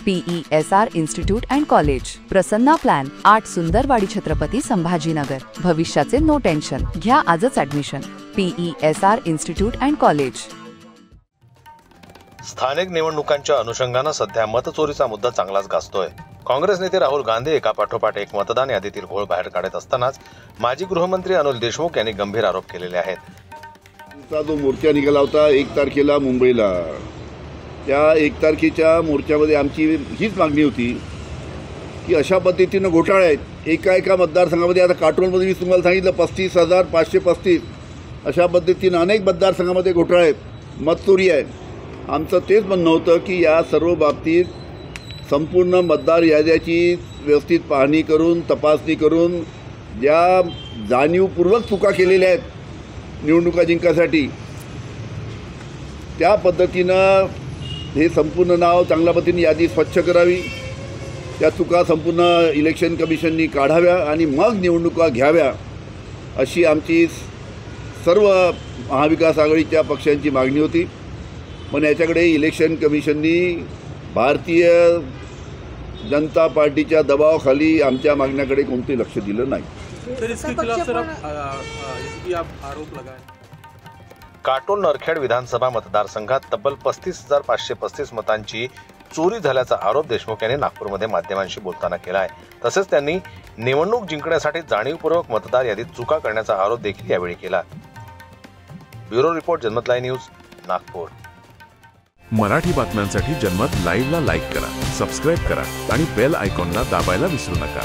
PESR institute and college, Prasanna plan, 8 Sundarwadi Chhatrapati Sambhajinagar. भविष्याचे no tension, घ्या आजच admission. PESR institute and college. स्थानिक निवडणुकांच्या अनुषंगाने सध्या मतचोरीचा मुद्दा चांगलाच गाजतोय। काँग्रेस नेते राहुल गांधी एका पाठोपाठ एक मतदान यादीतील घोळ बाहेर काढत असतानाच माजी गृहमंत्री अनिल देशमुख यांनी गंभीर आरोप केलेले आहेत। जो मोर्चा निघाला होता 1 तारखेला मुंबईला, त्या 1 तारखेच्या मोर्चामध्ये आमची हीच मागणी होती की अशा पद्धतीनं घोटाळे आहेत एका मतदारसंघामध्ये। आता काटोलमध्ये मी तुम्हाला सांगितलं 35,535 अशा पद्धतीनं अनेक मतदारसंघामध्ये घोटाळे आहेत, मतचोरी आहे। आमचं तेच म्हणणं होतं की या सर्व बाबतीत संपूर्ण मतदार याद्याची व्यवस्थित पाहणी करून, तपासणी करून, ज्या जाणीवपूर्वक चुका केलेल्या आहेत निवडणुका जिंकासाठी, त्या पद्धतीनं हे संपूर्ण नाव चांगल्या पद्धतीने यादी स्वच्छ करावी, त्या चुका संपूर्ण इलेक्शन कमिशननी काढाव्या आणि मग निवडणुका घ्याव्या, अशी आमची सर्व महाविकास आघाडीच्या पक्षांची मागणी होती। पण याच्याकडे इलेक्शन कमिशननी भारतीय जनता पार्टीच्या दबावाखाली आमच्या मागण्याकडे कोणते लक्ष दिलं नाही। काटोल नरखेड विधानसभा मतदारसंघात तब्बल 35,535 मतांची चोरी झाल्याचा आरोप देशमुख यांनी नागपूरमध्ये माध्यमांशी बोलताना केला आहे। तसेच त्यांनी निवडणूक जिंकण्यासाठी जाणीवपूर्वक मतदार यादीत चुका करण्याचा आरोप देखील यावेळी केला। ब्युरो रिपोर्ट, जनमत लाईव्ह न्यूज, नागपूर। मराठी बातम्यांसाठी जनमत लाईव्हला लाईक करा, सबस्क्राईब करा आणि बेल आयकॉनला दाबायला विसरू नका।